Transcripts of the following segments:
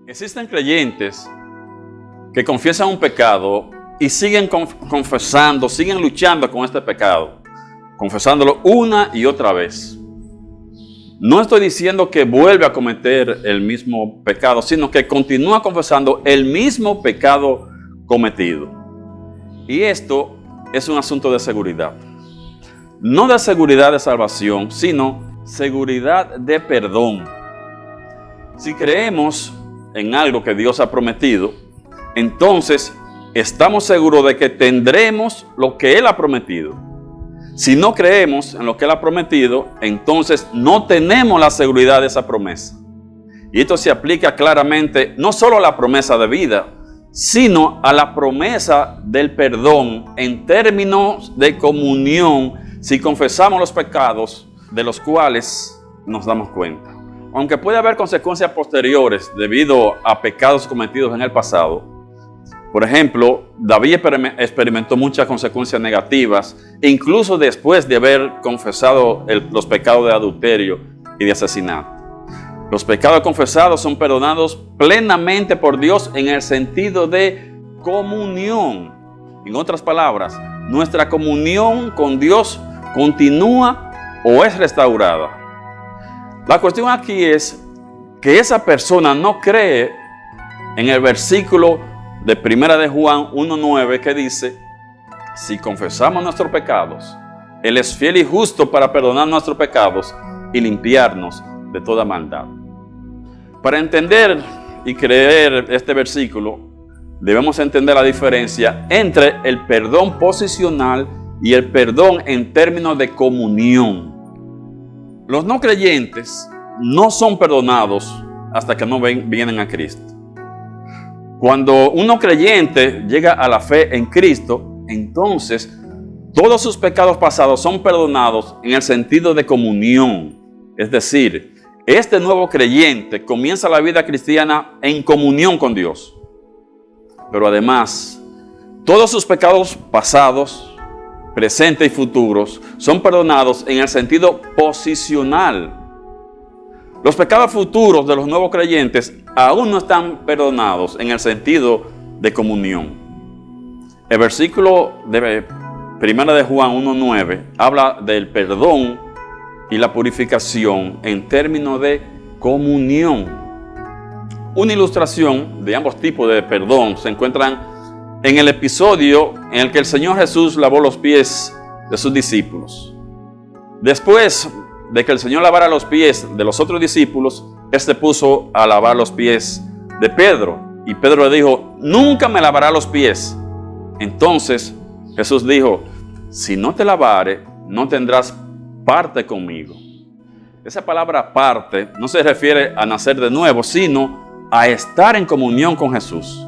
Existen creyentes que confiesan un pecado y siguen confesando, siguen luchando con este pecado, confesándolo una y otra vez. No estoy diciendo que vuelve a cometer el mismo pecado, sino que continúa confesando el mismo pecado cometido. Y esto es un asunto de seguridad. No de seguridad de salvación, sino seguridad de perdón. Si creemos en algo que Dios ha prometido, entonces estamos seguros de que tendremos lo que Él ha prometido. Si no creemos en lo que Él ha prometido, entonces no tenemos la seguridad de esa promesa. Y esto se aplica claramente no solo a la promesa de vida, sino a la promesa del perdón en términos de comunión si confesamos los pecados de los cuales nos damos cuenta. Aunque puede haber consecuencias posteriores debido a pecados cometidos en el pasado. Por ejemplo, David experimentó muchas consecuencias negativas, incluso después de haber confesado los pecados de adulterio y de asesinato. Los pecados confesados son perdonados plenamente por Dios en el sentido de comunión. En otras palabras, nuestra comunión con Dios continúa o es restaurada. La cuestión aquí es que esa persona no cree en el versículo de 1 de Juan 1:9 que dice: si confesamos nuestros pecados, Él es fiel y justo para perdonar nuestros pecados y limpiarnos de toda maldad. Para entender y creer este versículo, debemos entender la diferencia entre el perdón posicional y el perdón en términos de comunión. Los no creyentes no son perdonados hasta que no vienen a Cristo. Cuando un no creyente llega a la fe en Cristo, entonces todos sus pecados pasados son perdonados en el sentido de comunión. Es decir, este nuevo creyente comienza la vida cristiana en comunión con Dios. Pero además, todos sus pecados pasados, presentes y futuros son perdonados en el sentido posicional. Los pecados futuros de los nuevos creyentes aún no están perdonados en el sentido de comunión. El versículo de 1 de Juan 1:9 habla del perdón y la purificación en términos de comunión. Una ilustración de ambos tipos de perdón se encuentran en el episodio en el que el Señor Jesús lavó los pies de sus discípulos. Después de que el Señor lavara los pies de los otros discípulos, Él se puso a lavar los pies de Pedro. Y Pedro le dijo: nunca me lavará los pies. Entonces Jesús dijo: si no te lavare, no tendrás parte conmigo. Esa palabra parte no se refiere a nacer de nuevo, sino a estar en comunión con Jesús.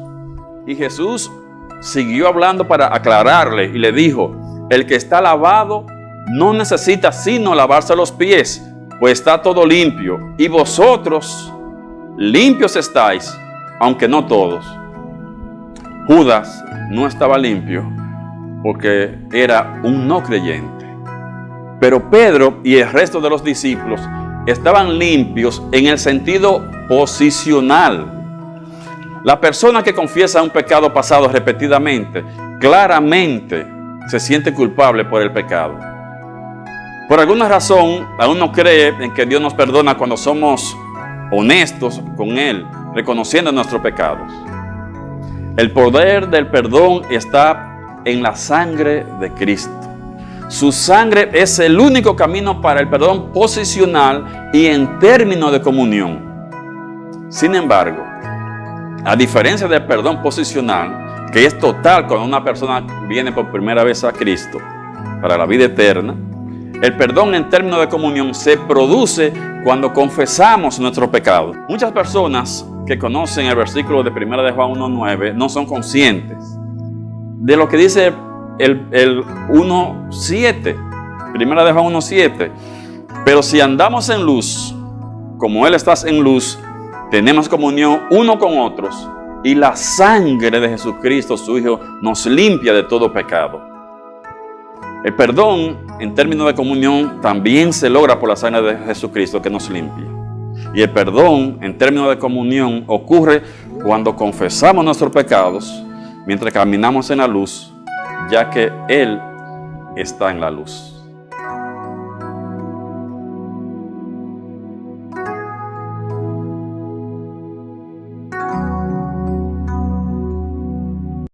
Y Jesús siguió hablando para aclararle y le dijo: el que está lavado no necesita sino lavarse los pies, pues está todo limpio. Y vosotros limpios estáis, aunque no todos. Judas no estaba limpio porque era un no creyente. Pero Pedro y el resto de los discípulos estaban limpios en el sentido posicional. La persona que confiesa un pecado pasado repetidamente, claramente se siente culpable por el pecado. Por alguna razón, aún no cree en que Dios nos perdona cuando somos honestos con Él, reconociendo nuestros pecados. El poder del perdón está en la sangre de Cristo. Su sangre es el único camino para el perdón posicional y en términos de comunión. Sin embargo, a diferencia del perdón posicional, que es total cuando una persona viene por primera vez a Cristo para la vida eterna, el perdón en términos de comunión se produce cuando confesamos nuestros pecados. Muchas personas que conocen el versículo de 1 de Juan 1:9 no son conscientes de lo que dice el 1:7, 1 de Juan 1:7. Pero si andamos en luz, como Él está en luz, tenemos comunión uno con otros, y la sangre de Jesucristo, su Hijo, nos limpia de todo pecado. El perdón, en términos de comunión, también se logra por la sangre de Jesucristo que nos limpia. Y el perdón, en términos de comunión, ocurre cuando confesamos nuestros pecados mientras caminamos en la luz, ya que Él está en la luz.